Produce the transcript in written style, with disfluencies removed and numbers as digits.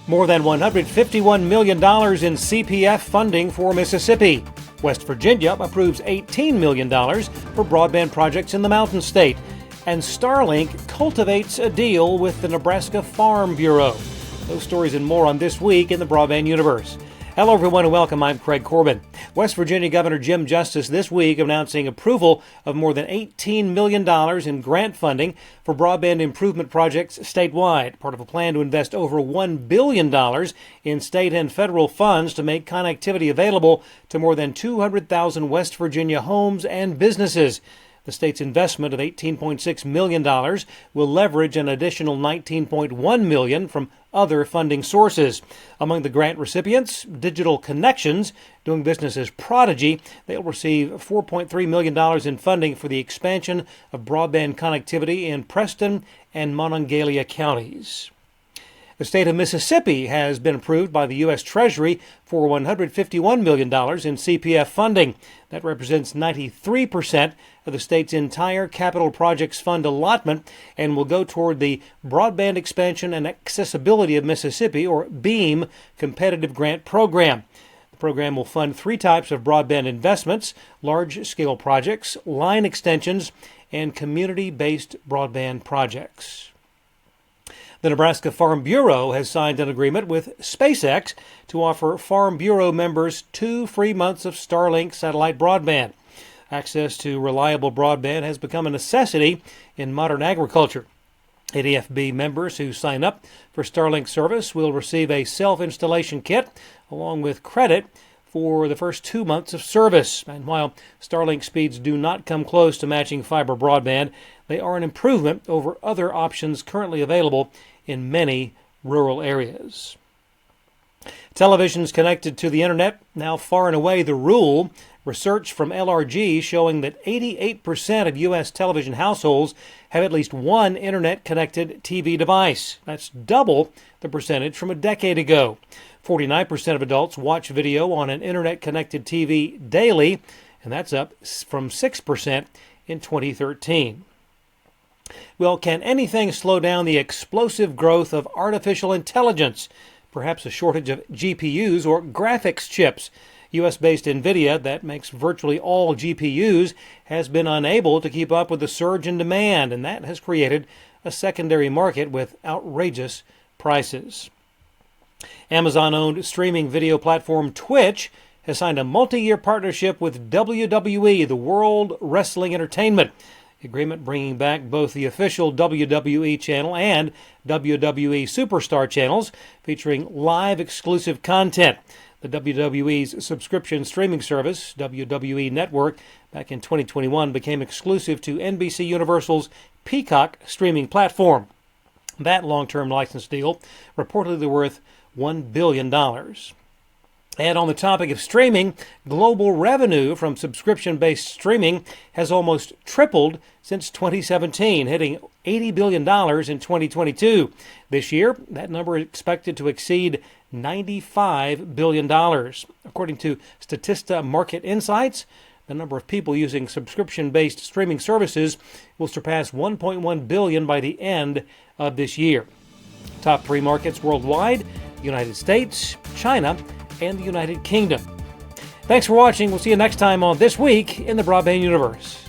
More than $151 million in CPF funding for Mississippi. West Virginia approves $18 million for broadband projects in the Mountain State. And Starlink cultivates a deal with the Nebraska Farm Bureau. Those stories and more on This Week in the Broadband Universe. Hello, everyone, and welcome. I'm Craig Corbin. West Virginia Governor Jim Justice this week announcing approval of more than $18 million in grant funding for broadband improvement projects statewide, part of a plan to invest over $1 billion in state and federal funds to make connectivity available to more than 200,000 West Virginia homes and businesses. The state's investment of $18.6 million will leverage an additional $19.1 million from other funding sources. Among the grant recipients, Digital Connections, doing business as Prodigy, they'll receive $4.3 million in funding for the expansion of broadband connectivity in Preston and Monongalia counties. The state of Mississippi has been approved by the U.S. Treasury for $151 million in CPF funding. That represents 93% of the state's entire capital projects fund allotment and will go toward the Broadband Expansion and Accessibility of Mississippi, or BEAM, competitive grant program. The program will fund three types of broadband investments: large-scale projects, line extensions, and community-based broadband projects. The Nebraska Farm Bureau has signed an agreement with SpaceX to offer Farm Bureau members 2 free months of Starlink satellite broadband. Access to reliable broadband has become a necessity in modern agriculture. ADFB members who sign up for Starlink service will receive a self-installation kit along with credit for the first 2 months of service. And while Starlink speeds do not come close to matching fiber broadband, they are an improvement over other options currently available in many rural areas. Televisions connected to the internet, now far and away the rule. Research from LRG showing that 88% of U.S. television households have at least one internet-connected TV device. That's double the percentage from a decade ago. 49% of adults watch video on an internet-connected TV daily, and that's up from 6% in 2013. Well, can anything slow down the explosive growth of artificial intelligence? Perhaps a shortage of GPUs or graphics chips. U.S.-based NVIDIA, that makes virtually all GPUs, has been unable to keep up with the surge in demand, and that has created a secondary market with outrageous prices. Amazon-owned streaming video platform Twitch has signed a multi-year partnership with WWE, the World Wrestling Entertainment. The agreement bringing back both the official WWE channel and WWE Superstar channels, featuring live exclusive content. The WWE's subscription streaming service, WWE Network, back in 2021 became exclusive to NBC Universal's Peacock streaming platform. That long-term license deal reportedly worth $1 billion. And on the topic of streaming, global revenue from subscription-based streaming has almost tripled since 2017, hitting $80 billion in 2022. This year, that number is expected to exceed $95 billion. According to Statista Market Insights, the number of people using subscription-based streaming services will surpass 1.1 billion by the end of this year. Top 3 markets worldwide: the United States, China, and the United Kingdom. Thanks for watching. We'll see you next time on This Week in the Broadband Universe.